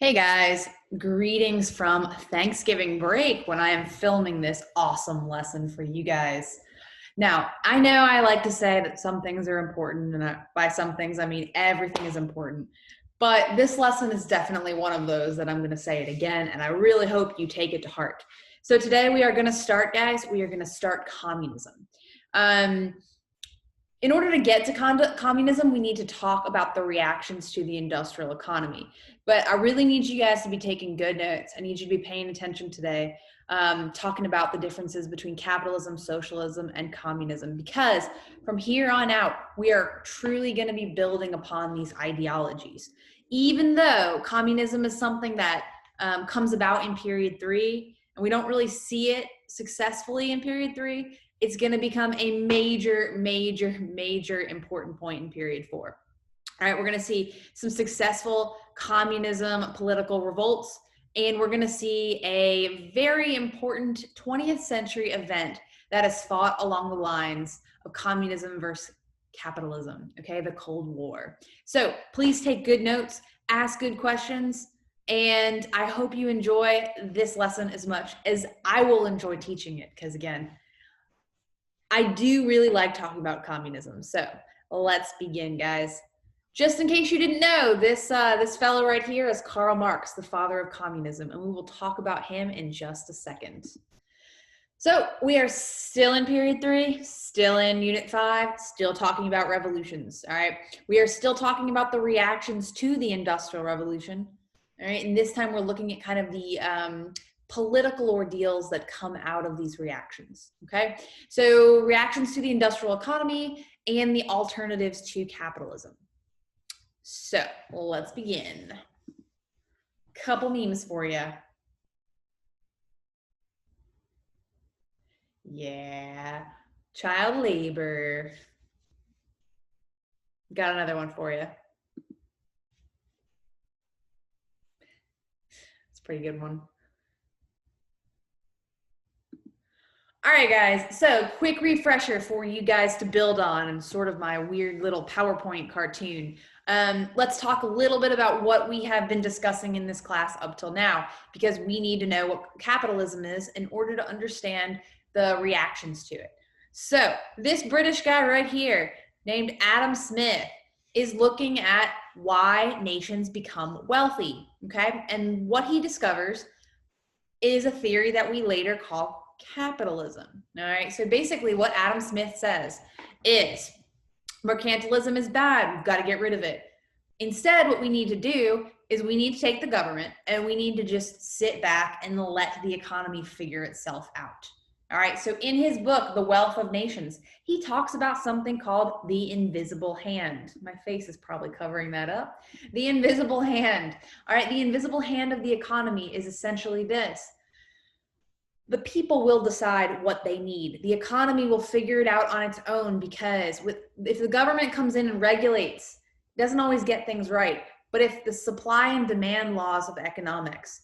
Hey guys, greetings from Thanksgiving break when I am filming this awesome lesson for you guys. Now, I know I like to say that some things are important, and by some things I mean everything is important, but this lesson is definitely one of those that I'm going to say it again, and I really hope you take it to heart. So today we are going to start, guys, we are going to start communism. Um, in order to get to communism, we need to talk about the reactions to the industrial economy. But I really need you guys to be taking good notes. I need you to be paying attention today, talking about the differences between capitalism, socialism, and communism, because from here on out, we are truly going to be building upon these ideologies. Even though communism is something that comes about in period three, and we don't really see it successfully in period three, it's going to become a major important point in period four. All right, we're going to see some successful communism political revolts, and we're going to see a very important 20th century event that is fought along the lines of communism versus capitalism, okay, the Cold War. So please take good notes, ask good questions, and I hope you enjoy this lesson as much as I will enjoy teaching it, because again, I do really like talking about communism. So let's begin, guys. Just in case you didn't know, this fellow right here is Karl Marx, the father of communism, and we will talk about him in just a second. So we are still in period three, still in unit 5, still talking about revolutions, all right? We are still talking about the reactions to the Industrial Revolution, all right? And this time we're looking at kind of the political ordeals that come out of these reactions, okay? So reactions to the industrial economy and the alternatives to capitalism. So let's begin. Couple memes for you. Yeah, child labor. Got another one for you. It's a pretty good one. All right, guys, so quick refresher for you guys to build on and sort of my weird little PowerPoint cartoon. Let's talk a little bit about what we have been discussing in this class up till now, because we need to know what capitalism is in order to understand the reactions to it. So this British guy right here named Adam Smith is looking at why nations become wealthy, okay? And what he discovers is a theory that we later call capitalism. All right, so basically what Adam Smith says is mercantilism is bad, we've got to get rid of it. Instead, what we need to do is we need to take the government and we need to just sit back and let the economy figure itself out. All right, so in his book, The Wealth of Nations, he talks about something called the invisible hand. My face is probably covering that up. The invisible hand. All right, the invisible hand of the economy is essentially this. The people will decide what they need. The economy will figure it out on its own, because if the government comes in and regulates, it doesn't always get things right. But if the supply and demand laws of economics,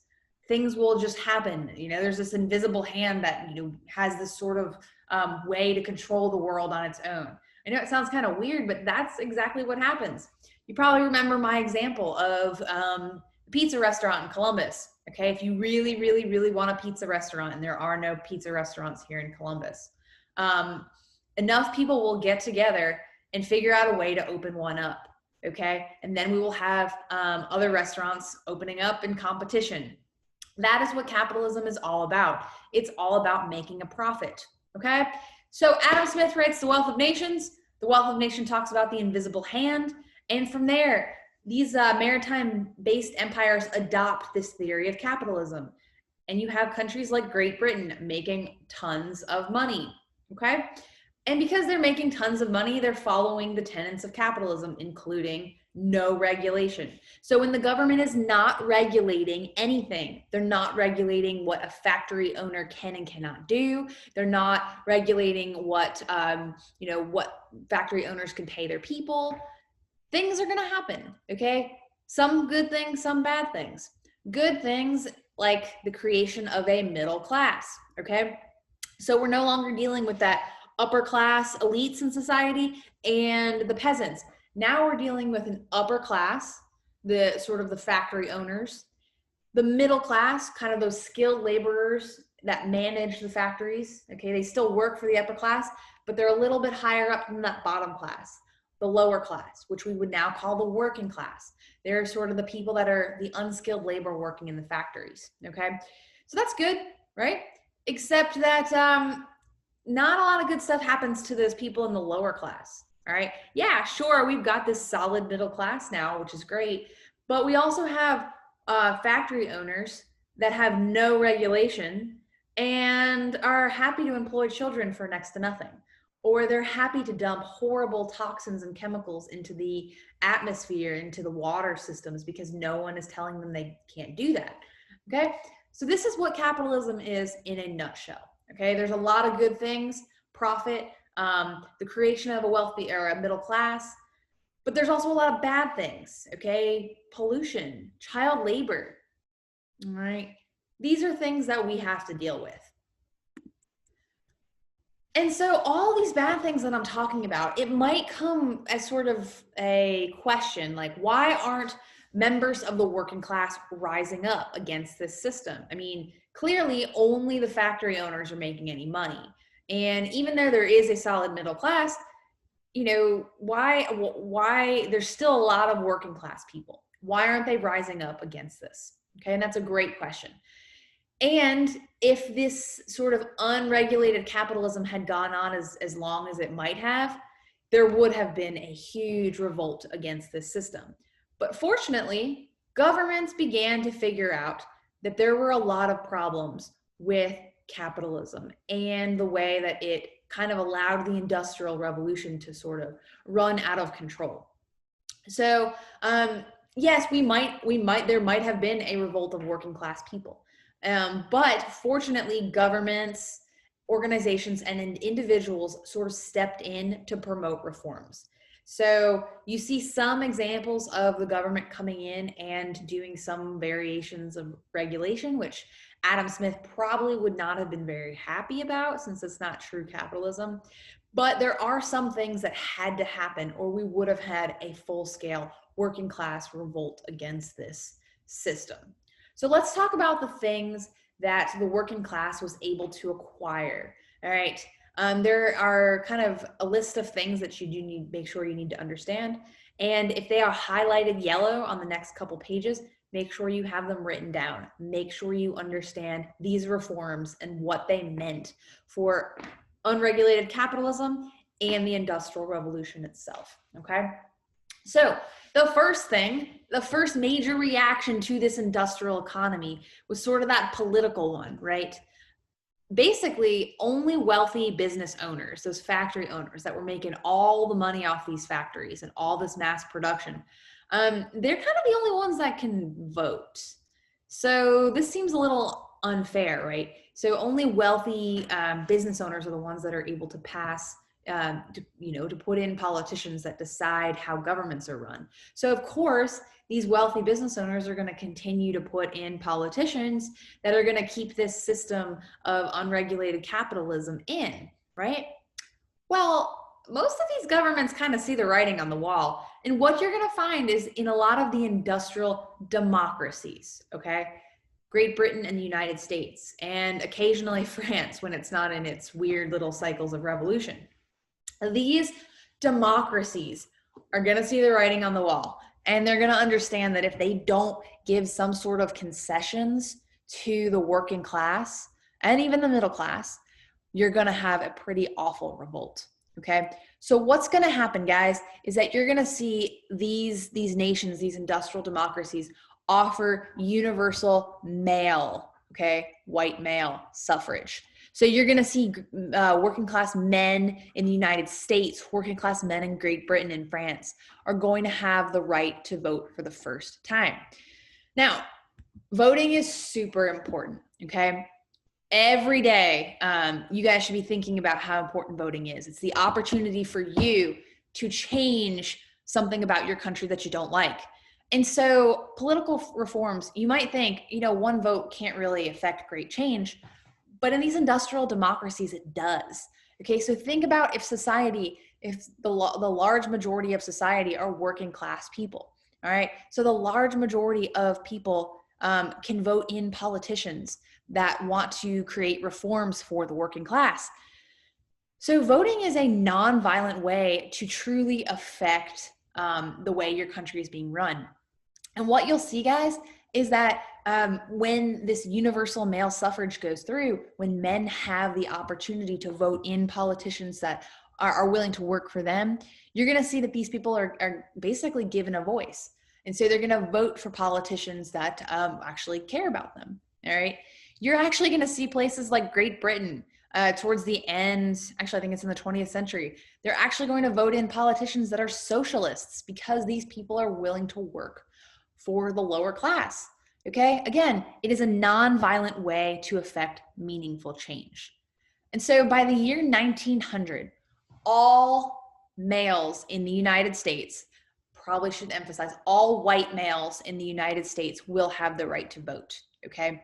things will just happen. You know, there's this invisible hand that, you know, has this sort of way to control the world on its own. I know it sounds kind of weird, but that's exactly what happens. You probably remember my example of the pizza restaurant in Columbus. Okay, if you really want a pizza restaurant, and there are no pizza restaurants here in Columbus, enough people will get together and figure out a way to open one up. Okay, and then we will have other restaurants opening up in competition. That is what capitalism is all about. It's all about making a profit. Okay, so Adam Smith writes The Wealth of Nations. The Wealth of Nations talks about the invisible hand, and from there, these maritime-based empires adopt this theory of capitalism. And you have countries like Great Britain making tons of money, okay? And because they're making tons of money, they're following the tenets of capitalism, including no regulation. So when the government is not regulating anything, they're not regulating what a factory owner can and cannot do. They're not regulating what, what factory owners can pay their people. Things are going to happen, okay? Some good things, some bad things. Good things like the creation of a middle class, okay? So we're no longer dealing with that upper class elites in society and the peasants. Now we're dealing with an upper class, the sort of the factory owners, The middle class, kind of those skilled laborers that manage the factories, okay, they still work for the upper class, but they're a little bit higher up than that bottom class, the lower class, which we would now call the working class. They're sort of the people that are the unskilled labor working in the factories, okay? So that's good, right? Except that not a lot of good stuff happens to those people in the lower class, all right? Yeah, sure, we've got this solid middle class now, which is great, but we also have factory owners that have no regulation and are happy to employ children for next to nothing, or they're happy to dump horrible toxins and chemicals into the atmosphere, into the water systems, because no one is telling them they can't do that, okay? So this is what capitalism is in a nutshell, okay? There's a lot of good things: profit, the creation of a wealthy or a middle class, but there's also a lot of bad things, okay? Pollution, child labor, all right? These are things that we have to deal with. And so all these bad things that I'm talking about, it might come as sort of a question, like, why aren't members of the working class rising up against this system? I mean, clearly only the factory owners are making any money. And even though there is a solid middle class, you know, why there's still a lot of working class people. Why aren't they rising up against this? Okay, and that's a great question. And if this sort of unregulated capitalism had gone on as long as it might have, there would have been a huge revolt against this system. But fortunately, governments began to figure out that there were a lot of problems with capitalism and the way that it kind of allowed the Industrial Revolution to sort of run out of control. So yes, there might have been a revolt of working class people. But fortunately, governments, organizations, and individuals sort of stepped in to promote reforms. So you see some examples of the government coming in and doing some variations of regulation, which Adam Smith probably would not have been very happy about, since it's not true capitalism. But there are some things that had to happen, or we would have had a full-scale working class revolt against this system. So let's talk about the things that the working class was able to acquire. All right. There are kind of a list of things that you do need, make sure you need to understand. And if they are highlighted yellow on the next couple pages, make sure you have them written down. Make sure you understand these reforms and what they meant for unregulated capitalism and the Industrial Revolution itself. Okay. So the first major reaction to this industrial economy was sort of that political one, right? Basically, only wealthy business owners, those factory owners that were making all the money off these factories and all this mass production, they're kind of the only ones that can vote. So this seems a little unfair, right? So only wealthy business owners are the ones that are able to pass to put in politicians that decide how governments are run. So of course, these wealthy business owners are going to continue to put in politicians that are going to keep this system of unregulated capitalism in, right? Well, most of these governments kind of see the writing on the wall. And what you're going to find is in a lot of the industrial democracies, okay? Great Britain and the United States, and occasionally France when it's not in its weird little cycles of revolution. These democracies are going to see the writing on the wall, and they're going to understand that if they don't give some sort of concessions to the working class and even the middle class, you're going to have a pretty awful revolt. Okay. So what's going to happen, guys, is that you're going to see these nations, these industrial democracies, offer universal male, okay, white male suffrage. So you're going to see working class men in the United States, working class men in Great Britain and France are going to have the right to vote for the first time. Now, voting is super important, okay? Every day, you guys should be thinking about how important voting is. It's the opportunity for you to change something about your country that you don't like. And so political reforms, you might think, one vote can't really affect great change. But in these industrial democracies, it does. Okay, so think about if the large majority of society are working class people. All right, so the large majority of people can vote in politicians that want to create reforms for the working class. So voting is a non-violent way to truly affect the way your country is being run. And what you'll see, guys, is that when this universal male suffrage goes through, when men have the opportunity to vote in politicians that are willing to work for them, you're going to see that these people are basically given a voice. And so they're going to vote for politicians that actually care about them. All right. You're actually going to see places like Great Britain towards the end, actually, I think it's in the 20th century, they're actually going to vote in politicians that are socialists because these people are willing to work for the lower class. Okay, again, it is a non-violent way to affect meaningful change. And so by the year 1900, all males in the United States, probably should emphasize, all white males in the United States will have the right to vote. Okay,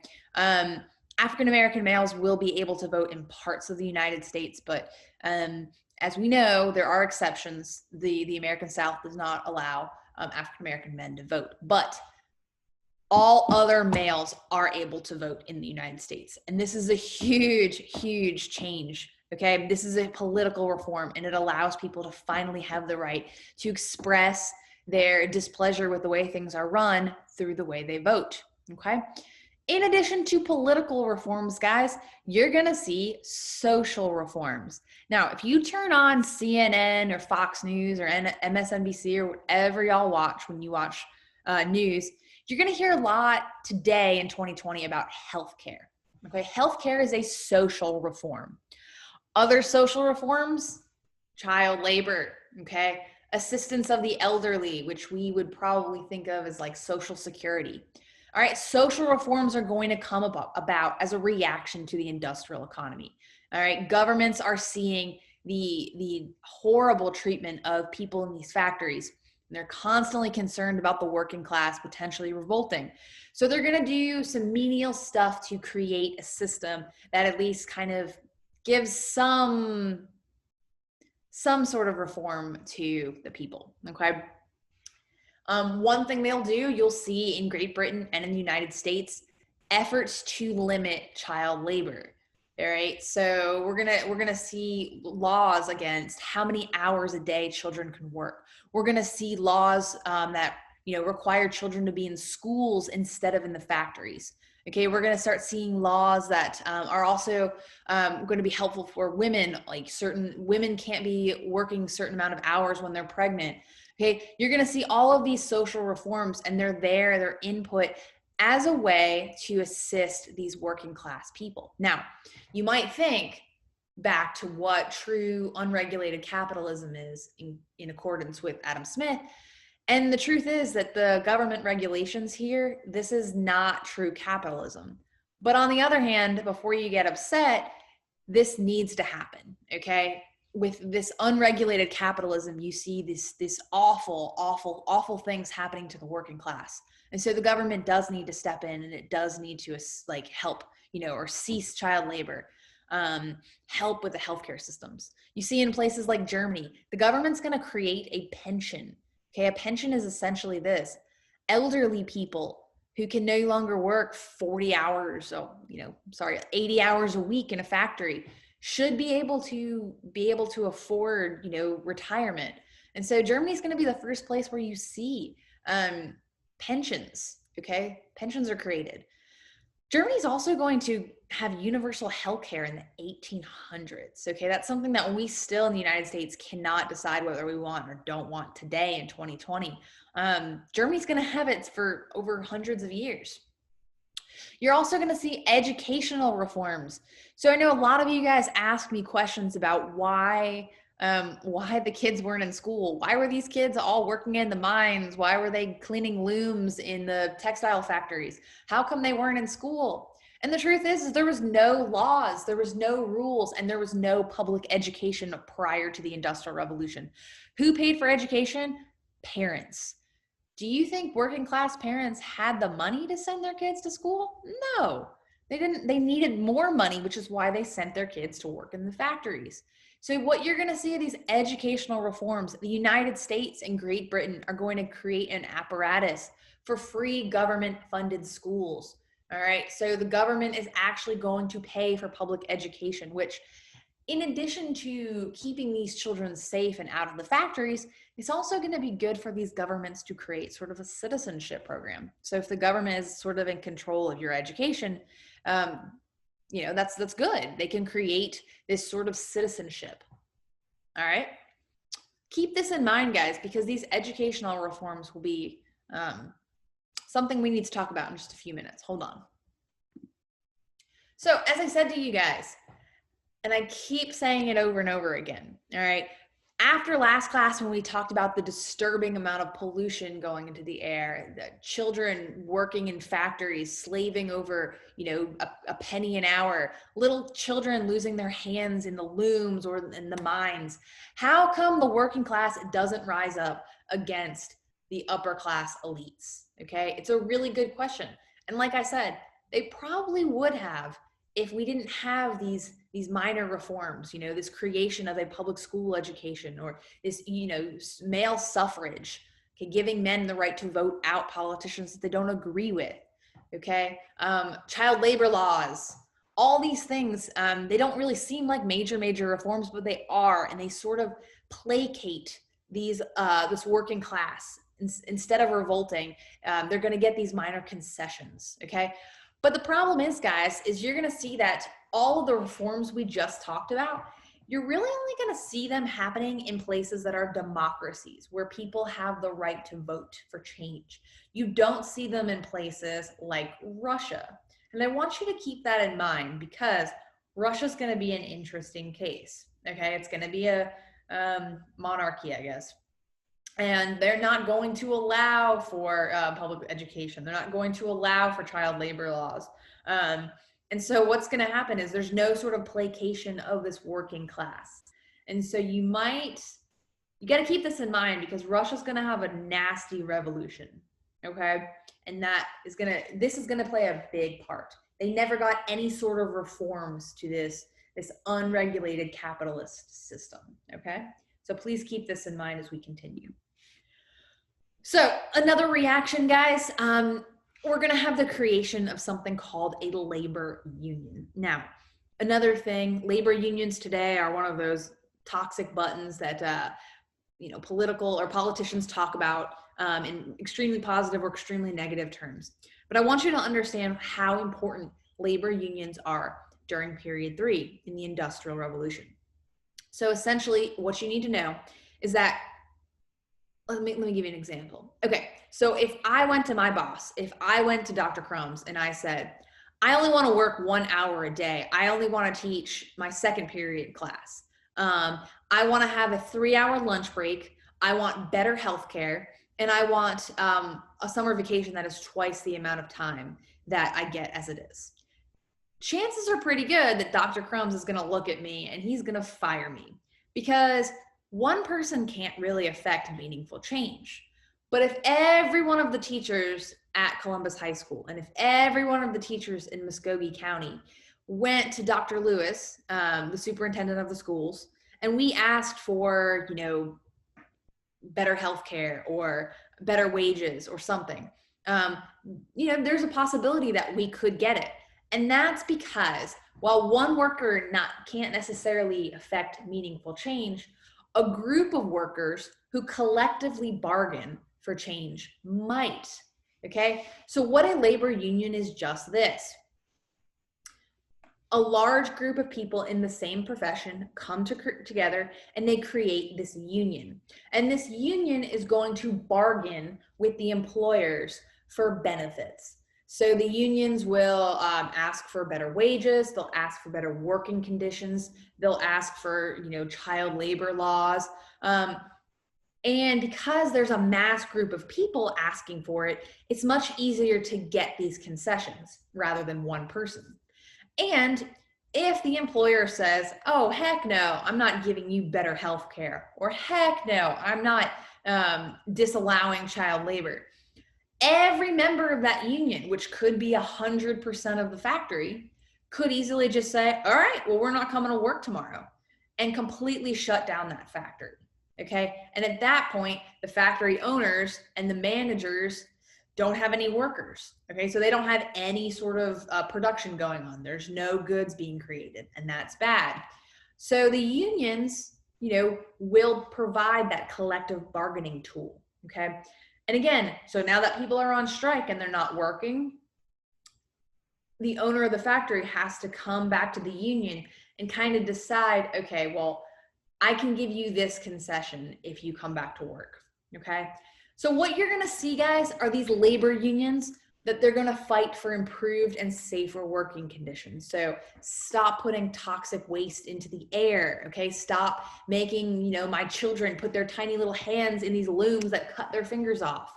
African-American males will be able to vote in parts of the United States, but as we know, there are exceptions. The American South does not allow African-American men to vote, but all other males are able to vote in the United States. And this is a huge, huge change. Okay, this is a political reform, and it allows people to finally have the right to express their displeasure with the way things are run through the way they vote. Okay. In addition to political reforms, guys, you're going to see social reforms. Now, if you turn on CNN or Fox News or MSNBC or whatever y'all watch when you watch news, you're going to hear a lot today in 2020 about healthcare. Okay, healthcare is a social reform. Other social reforms, child labor, okay, assistance of the elderly, which we would probably think of as like Social Security. All right, social reforms are going to come about as a reaction to the industrial economy. All right, governments are seeing the horrible treatment of people in these factories, and they're constantly concerned about the working class potentially revolting. So they're going to do some menial stuff to create a system that at least kind of gives some sort of reform to the people. Okay. One thing they'll do, you'll see in Great Britain and in the United States, efforts to limit child labor. All right, so we're gonna see laws against how many hours a day children can work. We're gonna see laws that require children to be in schools instead of in the factories. Okay, we're going to start seeing laws that are also going to be helpful for women. Like certain women can't be working a certain amount of hours when they're pregnant. Okay, you're going to see all of these social reforms, and their input as a way to assist these working class people. Now, you might think back to what true unregulated capitalism is in accordance with Adam Smith. And the truth is that the government regulations here, this is not true capitalism. But on the other hand, before you get upset, this needs to happen, okay? With this unregulated capitalism, you see this awful, awful, awful things happening to the working class. And so the government does need to step in, and it does need to help, or cease child labor, help with the healthcare systems. You see in places like Germany, the government's going to create a pension. Okay, a pension is essentially this: elderly people who can no longer work 40 hours, 80 hours a week in a factory should be able to afford, retirement. And so Germany's going to be the first place where you see pensions. Okay, pensions are created. Germany's also going to have universal health care in the 1800s. Okay, that's something that we still in the United States cannot decide whether we want or don't want today in 2020. Germany's going to have it for over hundreds of years. You're also going to see educational reforms. So I know a lot of you guys ask me questions about why the kids weren't in school. Why were these kids all working in the mines? Why were they cleaning looms in the textile factories? How come they weren't in school? And the truth is there was no laws, there was no rules, and there was no public education prior to the Industrial Revolution. Who paid for education? Parents. Do you think working class parents had the money to send their kids to school? No, they didn't. They needed more money, which is why they sent their kids to work in the factories. So what you're going to see are these educational reforms. The United States and Great Britain are going to create an apparatus for free government funded schools. All right. So the government is actually going to pay for public education, which, in addition to keeping these children safe and out of the factories, it's also going to be good for these governments to create sort of a citizenship program. So if the government is sort of in control of your education, that's good. They can create this sort of citizenship. All right. Keep this in mind, guys, because these educational reforms will be something we need to talk about in just a few minutes. Hold on. So as I said to you guys, and I keep saying it over and over again, all right, after last class when we talked about the disturbing amount of pollution going into the air, the children working in factories, slaving over, a penny an hour, little children losing their hands in the looms or in the mines, how come the working class doesn't rise up against the upper class elites? Okay, it's a really good question. And like I said, they probably would have if we didn't have these minor reforms, this creation of a public school education, or this, male suffrage, okay, giving men the right to vote out politicians that they don't agree with, okay, child labor laws, all these things, they don't really seem like major reforms, but they are, and they sort of placate this working class. Instead of revolting, they're going to get these minor concessions, okay? But the problem is, guys, is you're going to see that all of the reforms we just talked about, you're really only going to see them happening in places that are democracies, where people have the right to vote for change. You don't see them in places like Russia. And I want you to keep that in mind, because Russia's going to be an interesting case, okay? It's going to be a monarchy, I guess. And they're not going to allow for public education. They're not going to allow for child labor laws. And so what's going to happen is there's no sort of placation of this working class. And so you got to keep this in mind, because Russia's going to have a nasty revolution. Okay. And this is going to play a big part. They never got any sort of reforms to this unregulated capitalist system. Okay. So please keep this in mind as we continue. So another reaction, guys, we're going to have the creation of something called a labor union. Now, another thing, labor unions today are one of those toxic buttons that, political or politicians talk about in extremely positive or extremely negative terms. But I want you to understand how important labor unions are during period 3 in the Industrial Revolution. So essentially what you need to know is that, let me give you an example. Okay, so if I went to my boss, if I went to Dr. Crumbs and I said, I only want to work 1 hour a day. I only want to teach my second period class. I want to have a 3-hour lunch break. I want better healthcare. And I want a summer vacation that is twice the amount of time that I get as it is. Chances are pretty good that Dr. Crumbs is going to look at me and he's going to fire me, because one person can't really affect meaningful change. But if every one of the teachers at Columbus High School, and if every one of the teachers in Muskogee County went to Dr. Lewis, the superintendent of the schools, and we asked for, better healthcare or better wages or something, there's a possibility that we could get it. And that's because while one worker can't necessarily affect meaningful change, a group of workers who collectively bargain for change might. Okay, so what a labor union is just this. A large group of people in the same profession come together and they create this union. And this union is going to bargain with the employers for benefits. So the unions will ask for better wages, they'll ask for better working conditions, they'll ask for, child labor laws. And because there's a mass group of people asking for it, it's much easier to get these concessions rather than one person. And if the employer says, oh, heck no, I'm not giving you better health care, or heck no, I'm not disallowing child labor, every member of that union, which could be 100% of the factory, could easily just say, all right, well, we're not coming to work tomorrow, and completely shut down that factory. Okay. And at that point, the factory owners and the managers don't have any workers. Okay, so they don't have any sort of production going on. There's no goods being created, and that's bad. So the unions, will provide that collective bargaining tool. Okay, and again, so now that people are on strike and they're not working, the owner of the factory has to come back to the union and kind of decide, okay, well, I can give you this concession if you come back to work. Okay, so what you're going to see, guys, are these labor unions that they're going to fight for improved and safer working conditions. So stop putting toxic waste into the air. Okay, stop making my children put their tiny little hands in these looms that cut their fingers off.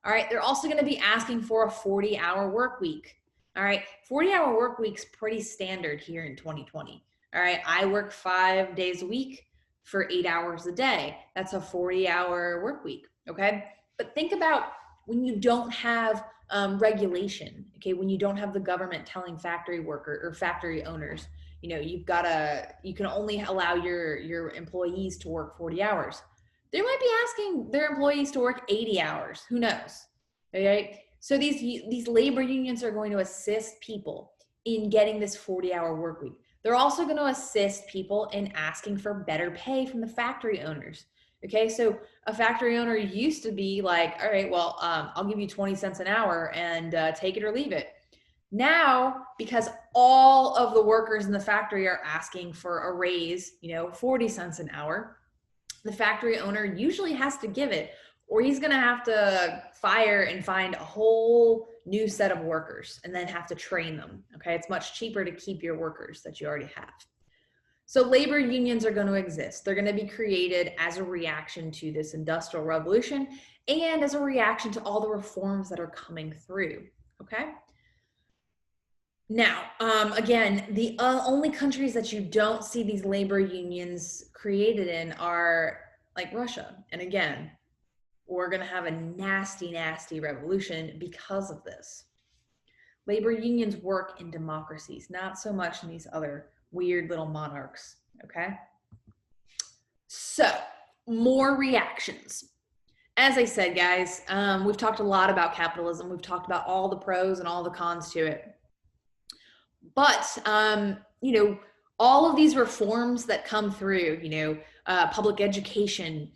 All right, they're also going to be asking for a 40-hour work week. All right, 40-hour work week's pretty standard here in 2020. All right, I work 5 days a week for 8 hours a day. That's a 40-hour work week. Okay, but think about when you don't have regulation. Okay, when you don't have the government telling factory worker or factory owners, you can only allow your employees to work 40 hours. They might be asking their employees to work 80 hours. Who knows? Okay. So these labor unions are going to assist people in getting this 40-hour work week. They're also going to assist people in asking for better pay from the factory owners. Okay, so a factory owner used to be like, all right, well, I'll give you 20 cents an hour and take it or leave it. Now, because all of the workers in the factory are asking for a raise, 40 cents an hour, the factory owner usually has to give it, or he's going to have to fire and find a whole new set of workers and then have to train them. Okay, it's much cheaper to keep your workers that you already have. So labor unions are going to exist. They're going to be created as a reaction to this industrial revolution and as a reaction to all the reforms that are coming through. Okay. Now, again, the only countries that you don't see these labor unions created in are like Russia. And again, we're going to have a nasty, nasty revolution because of this. Labor unions work in democracies, not so much in these other weird little monarchs. Okay. So more reactions. As I said, guys, we've talked a lot about capitalism. We've talked about all the pros and all the cons to it. But, all of these reforms that come through, public education,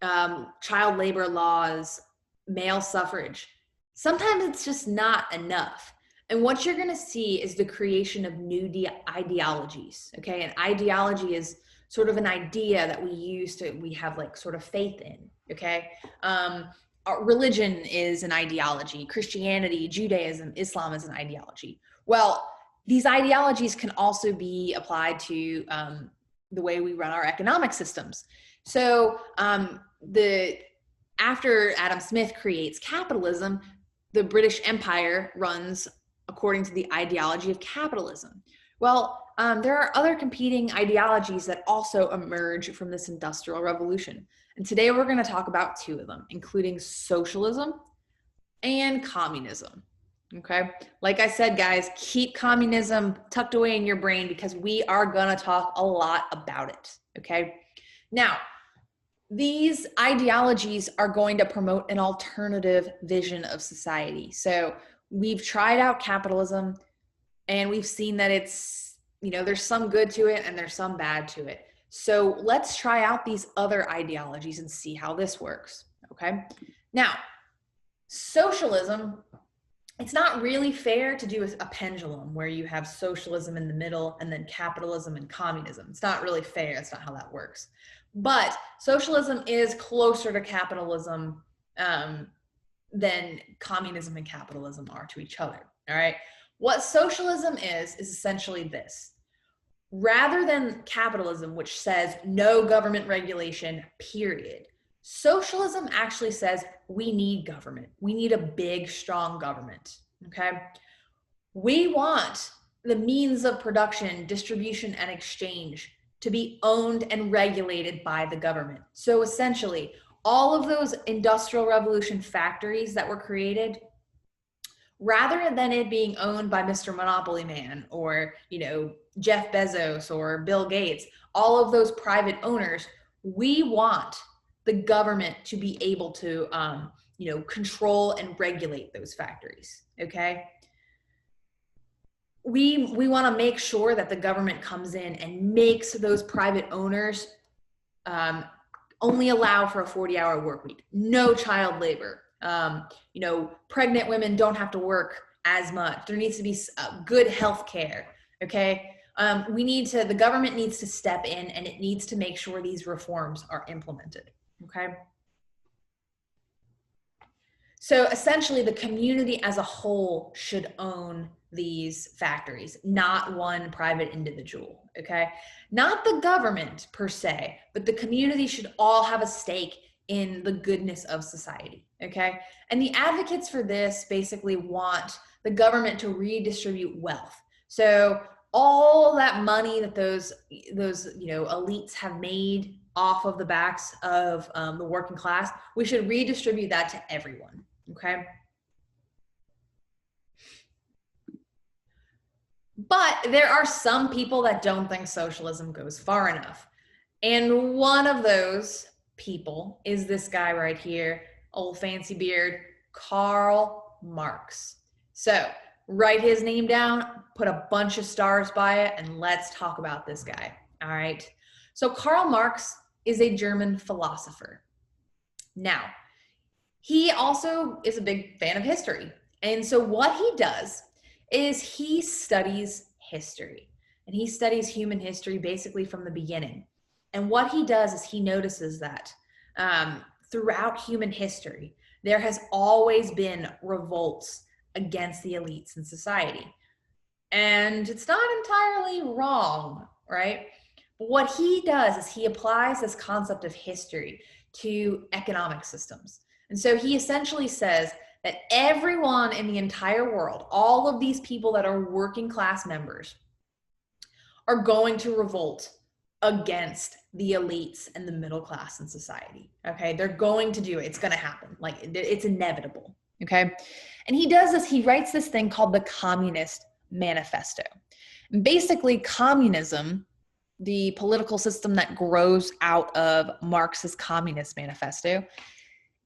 child labor laws, male suffrage, sometimes it's just not enough. And what you're going to see is the creation of new ideologies. Okay, an ideology is sort of an idea that we have like sort of faith in. Okay, religion is an ideology. Christianity, Judaism, Islam is an ideology. Well, these ideologies can also be applied to the way we run our economic systems. So after Adam Smith creates capitalism, the British Empire runs according to the ideology of capitalism. Well, there are other competing ideologies that also emerge from this industrial revolution. And today we're going to talk about two of them, including socialism and communism. Okay. Like I said, guys, keep communism tucked away in your brain because we are going to talk a lot about it. Okay. Now, these ideologies are going to promote an alternative vision of society. So we've tried out capitalism and we've seen that it's, there's some good to it and there's some bad to it. So let's try out these other ideologies and see how this works. Okay. Now, socialism, it's not really fair to do a pendulum where you have socialism in the middle and then capitalism and communism. It's not really fair. That's not how that works. But socialism is closer to capitalism than communism and capitalism are to each other. All right. What socialism is essentially this. Rather than capitalism, which says no government regulation, period, socialism actually says we need government. We need a big, strong government. Okay. We want the means of production, distribution, and exchange to be owned and regulated by the government. So essentially, all of those industrial revolution factories that were created, rather than it being owned by Mr. Monopoly Man or, Jeff Bezos or Bill Gates, all of those private owners, we want the government to be able to control and regulate those factories, okay? We want to make sure that the government comes in and makes those private owners only allow for a 40-hour work week, no child labor. Pregnant women don't have to work as much. There needs to be good health care, okay? The government needs to step in, and it needs to make sure these reforms are implemented, okay? So essentially, the community as a whole should own these factories, not one private individual, okay? Not the government per se, but the community should all have a stake in the goodness of society, okay? And the advocates for this basically want the government to redistribute wealth. So all that money that those elites have made off of the backs of the working class, we should redistribute that to everyone, okay? But there are some people that don't think socialism goes far enough. And one of those people is this guy right here, old fancy beard, Karl Marx. So write his name down, put a bunch of stars by it, and let's talk about this guy, all right? So Karl Marx is a German philosopher. Now, he also is a big fan of history. And so what he does is he studies history, and he studies human history basically from the beginning. And what he does is he notices that throughout human history, there has always been revolts against the elites in society. And it's not entirely wrong, right? But what he does is he applies this concept of history to economic systems. And so he essentially says that everyone in the entire world, all of these people that are working class members, are going to revolt against the elites and the middle class in society, okay? They're going to do it. It's going to happen. Like, it's inevitable, okay? And he does this, he writes this thing called the Communist Manifesto. And basically, communism, the political system that grows out of Marx's Communist Manifesto,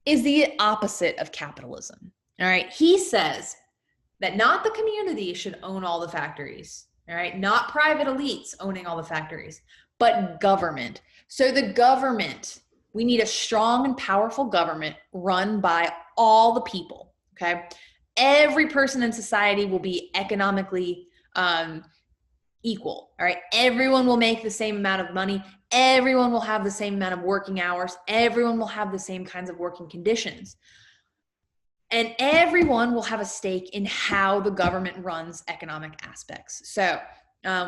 is the opposite of capitalism, all right? He says that not the community should own all the factories, all right? Not private elites owning all the factories, but government. So the government, we need a strong and powerful government run by all the people, okay? Every person in society will be economically equal, all right? Everyone will make the same amount of money. Everyone will have the same amount of working hours. Everyone will have the same kinds of working conditions. And everyone will have a stake in how the government runs economic aspects. So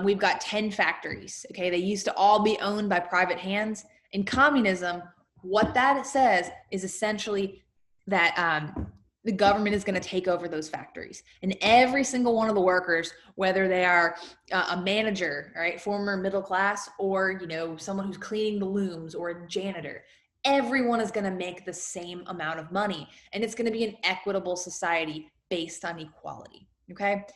we've got 10 factories, okay? They used to all be owned by private hands. In communism, what that says is essentially that the government is going to take over those factories. And every single one of the workers, whether they are a manager, all right, former middle class, or, someone who's cleaning the looms, or a janitor, everyone is going to make the same amount of money. And it's going to be an equitable society based on equality, okay?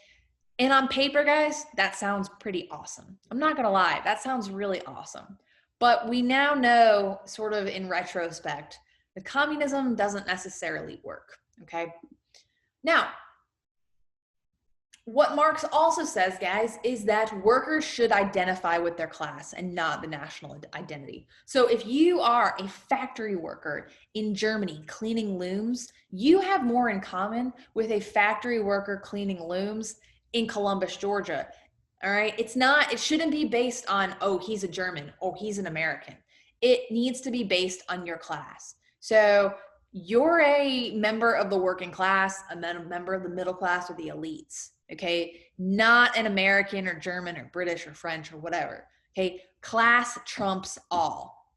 And on paper, guys, that sounds pretty awesome. I'm not going to lie, that sounds really awesome. But we now know, sort of in retrospect, that communism doesn't necessarily work. Okay. Now, what Marx also says, guys, is that workers should identify with their class and not the national identity. So if you are a factory worker in Germany cleaning looms, you have more in common with a factory worker cleaning looms in Columbus, Georgia. All right. It shouldn't be based on, oh, he's a German or he's an American. It needs to be based on your class. So you're a member of the working class, a member of the middle class, or the elites, okay? Not an American or German or British or French or whatever, okay? Class trumps all.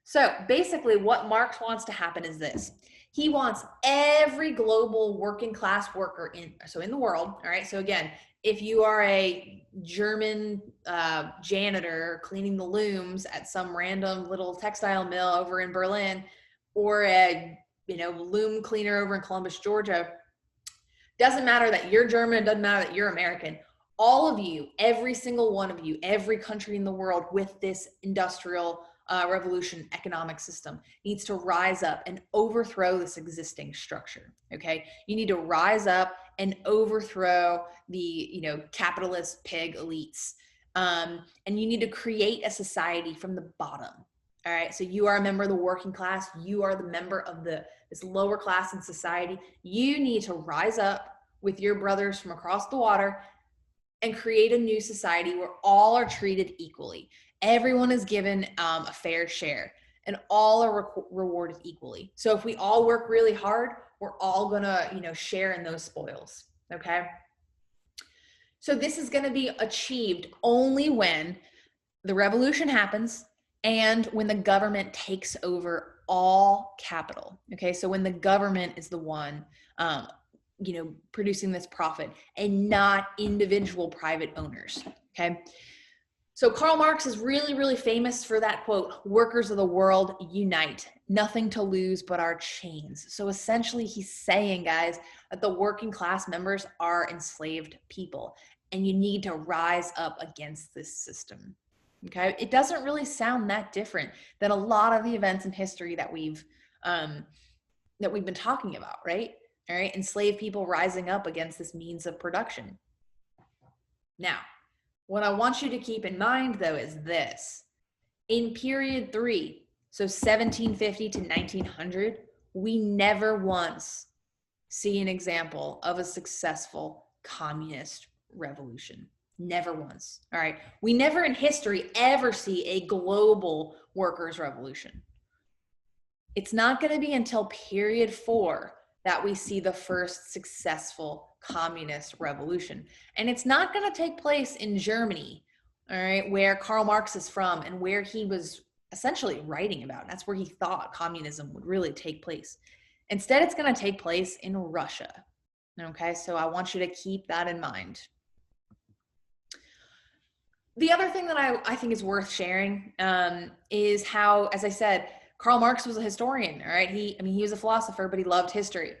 So basically what Marx wants to happen is this. He wants every global working class worker in the world, all right? So again, if you are a German janitor cleaning the looms at some random little textile mill over in Berlin, or a loom cleaner over in Columbus, Georgia, doesn't matter that you're German, it doesn't matter that you're American. All of you, every single one of you, every country in the world with this industrial revolution economic system needs to rise up and overthrow this existing structure. Okay, you need to rise up and overthrow the capitalist pig elites, and you need to create a society from the bottom. All right, so you are a member of the working class, you are the member of this lower class in society. You need to rise up with your brothers from across the water and create a new society where all are treated equally. Everyone is given a fair share and all are rewarded equally. So if we all work really hard, we're all gonna share in those spoils. Okay, so this is going to be achieved only when the revolution happens and when the government takes over all capital. Okay, so when the government is the one producing this profit and not individual private owners. Okay, so Karl Marx is really, really famous for that quote, "Workers of the world, unite, nothing to lose but our chains." So essentially he's saying, guys, that the working class members are enslaved people and you need to rise up against this system. Okay, it doesn't really sound that different than a lot of the events in history that we've been talking about, right? All right, enslaved people rising up against this means of production. Now, what I want you to keep in mind, though, is this. In period 3, so 1750 to 1900, we never once see an example of a successful communist revolution. Never once. All right. We never in history ever see a global workers' revolution. It's not going to be until period 4 that we see the first successful communist revolution. And it's not going to take place in Germany, all right, where Karl Marx is from and where he was essentially writing about. That's where he thought communism would really take place. Instead, it's going to take place in Russia. Okay, so I want you to keep that in mind. The other thing that I think is worth sharing is how, as I said, Karl Marx was a historian, all right? He was a philosopher, but he loved history.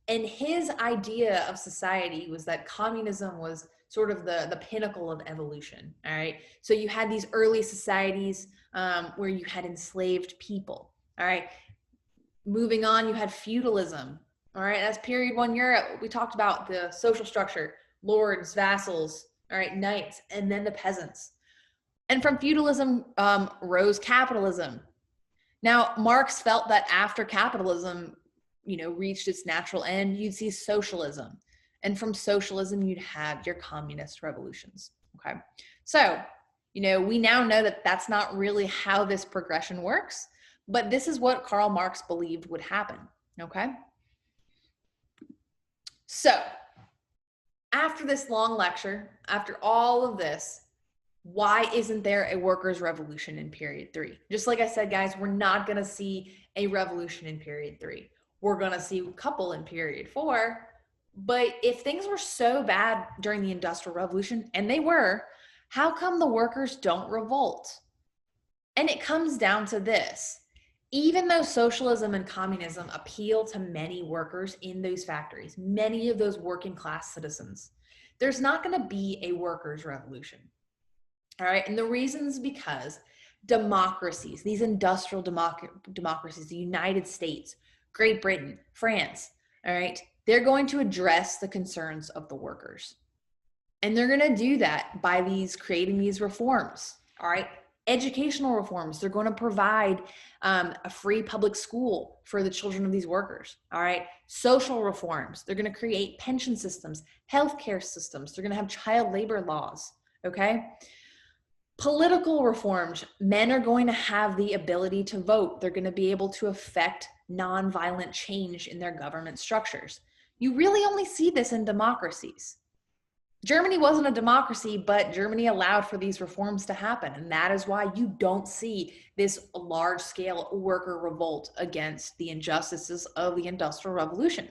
And his idea of society was that communism was sort of the pinnacle of evolution, all right? So you had these early societies where you had enslaved people, all right? Moving on, you had feudalism, all right? That's period 1 Europe. We talked about the social structure, lords, vassals, all right, knights, and then the peasants. And from feudalism rose capitalism. Now, Marx felt that after capitalism, reached its natural end, you'd see socialism. And from socialism, you'd have your communist revolutions, okay? So, we now know that that's not really how this progression works, but this is what Karl Marx believed would happen, okay? So, after this long lecture, after all of this, why isn't there a workers' revolution in period 3? Just like I said, guys, we're not going to see a revolution in period 3. We're going to see a couple in period 4. But if things were so bad during the Industrial Revolution, and they were, how come the workers don't revolt? And it comes down to this. Even though socialism and communism appeal to many workers in those factories, many of those working class citizens, there's not going to be a workers' revolution. All right, and the reason's because democracies, these industrial democracies, the United States, Great Britain, France, all right, they're going to address the concerns of the workers. And they're going to do that by creating these reforms, all right? Educational reforms, they're going to provide a free public school for the children of these workers, all right? Social reforms, they're going to create pension systems, healthcare systems, they're going to have child labor laws, okay? Political reforms, men are going to have the ability to vote. They're going to be able to affect nonviolent change in their government structures. You really only see this in democracies. Germany wasn't a democracy, but Germany allowed for these reforms to happen. And that is why you don't see this large-scale worker revolt against the injustices of the Industrial Revolution.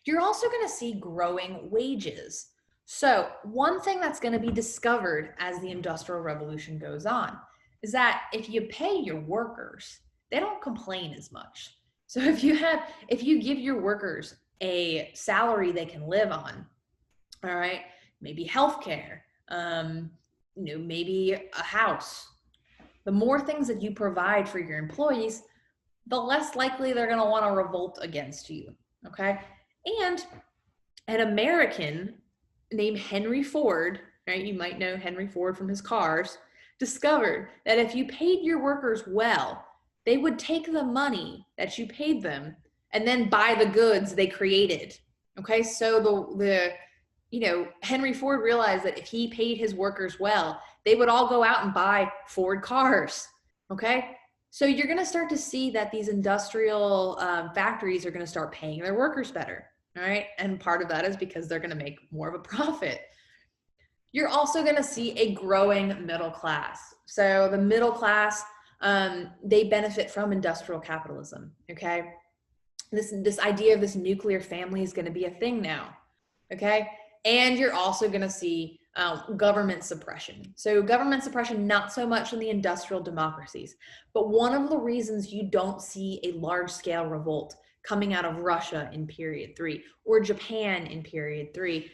You're also going to see growing wages. So one thing that's going to be discovered as the Industrial Revolution goes on is that if you pay your workers, they don't complain as much. So if you give your workers a salary they can live on, all right, maybe healthcare, maybe a house, the more things that you provide for your employees, the less likely they're going to want to revolt against you. Okay. And an American named Henry Ford, right? You might know Henry Ford from his cars, discovered that if you paid your workers well, they would take the money that you paid them and then buy the goods they created. Okay, so Henry Ford realized that if he paid his workers well, they would all go out and buy Ford cars. Okay, so you're going to start to see that these industrial factories are going to start paying their workers better. All right, and part of that is because they're going to make more of a profit. You're also going to see a growing middle class. So the middle class, they benefit from industrial capitalism. Okay, this idea of this nuclear family is going to be a thing now. Okay, and you're also going to see government suppression. So government suppression, not so much in the industrial democracies, but one of the reasons you don't see a large-scale revolt coming out of Russia in period 3 or Japan in period 3,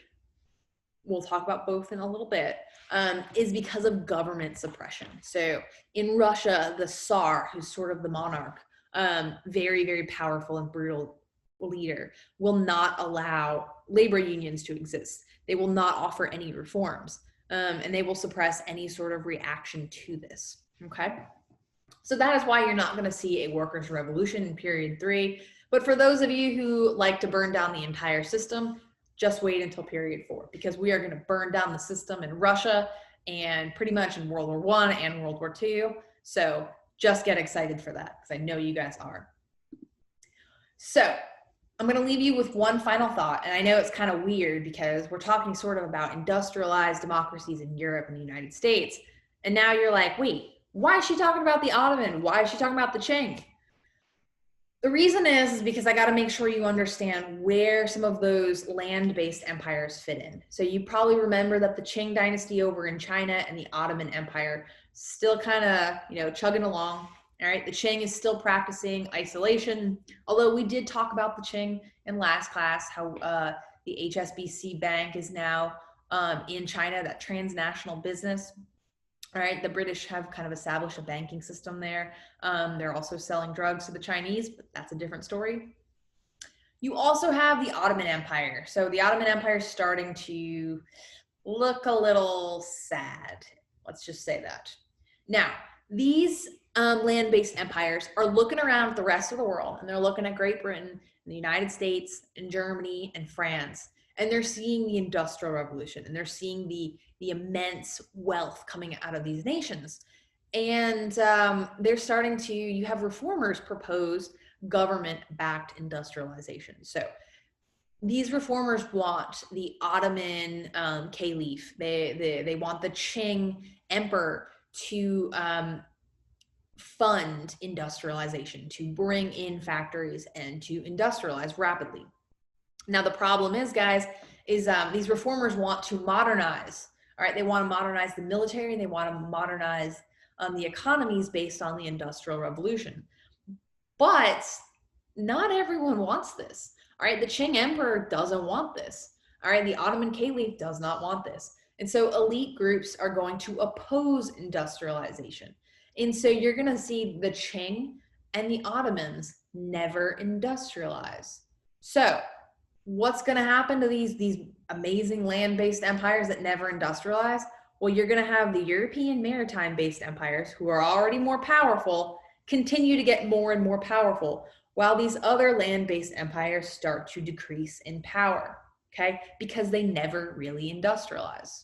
we'll talk about both in a little bit, is because of government suppression. So in Russia, the Tsar, who's sort of the monarch, very, very powerful and brutal leader, will not allow labor unions to exist. They will not offer any reforms, and they will suppress any sort of reaction to this. Okay, so that is why you're not going to see a workers' revolution in period 3. But for those of you who like to burn down the entire system, just wait until period 4, because we are going to burn down the system in Russia and pretty much in World War I and World War II. So just get excited for that, because I know you guys are. So I'm going to leave you with one final thought. And I know it's kind of weird because we're talking sort of about industrialized democracies in Europe and the United States. And now you're like, wait, why is she talking about the Ottoman? Why is she talking about the Qing? The reason is because I got to make sure you understand where some of those land-based empires fit in. So you probably remember that the Qing dynasty over in China and the Ottoman Empire still kind of, chugging along. All right, the Qing is still practicing isolation, although we did talk about the Qing in last class, how the HSBC Bank is now in China, that transnational business. All right, the British have kind of established a banking system there. They're also selling drugs to the Chinese, but that's a different story. You also have the Ottoman Empire. So the Ottoman Empire is starting to look a little sad. Let's just say that. Now, these land-based empires are looking around at the rest of the world, and they're looking at Great Britain and the United States and Germany and France, and they're seeing the Industrial Revolution, and they're seeing the immense wealth coming out of these nations. And they're starting to, you have reformers propose government-backed industrialization. So these reformers want the Ottoman caliph, they want the Qing emperor to fund industrialization, to bring in factories and to industrialize rapidly. Now, the problem is, guys, is these reformers want to modernize. All right, they want to modernize the military, they want to modernize the economies based on the Industrial Revolution. But not everyone wants this. All right, the Qing emperor doesn't want this. All right, the Ottoman caliph does not want this. And so elite groups are going to oppose industrialization. And so you're going to see the Qing and the Ottomans never industrialize. So what's going to happen to these amazing land-based empires that never industrialize? Well, you're going to have the European maritime-based empires, who are already more powerful, continue to get more and more powerful, while these other land-based empires start to decrease in power, okay? Because they never really industrialize.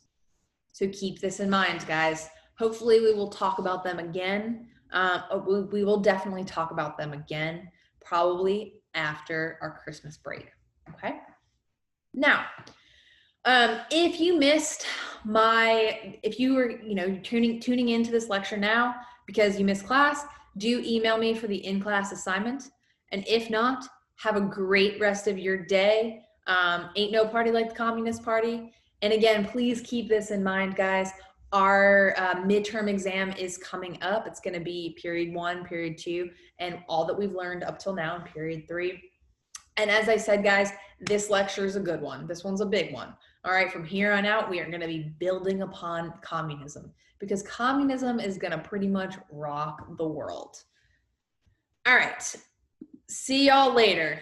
So keep this in mind, guys. Hopefully we will talk about them again. We will definitely talk about them again, probably after our Christmas break, okay? Now, if you missed if you were, tuning into this lecture now because you missed class, do email me for the in-class assignment. And if not, have a great rest of your day. Ain't no party like the Communist Party. And again, please keep this in mind, guys. Our midterm exam is coming up. It's going to be period 1, period 2, and all that we've learned up till now in period 3. And as I said, guys, this lecture is a good one. This one's a big one. All right, from here on out, we are going to be building upon communism because communism is going to pretty much rock the world. All right, see y'all later.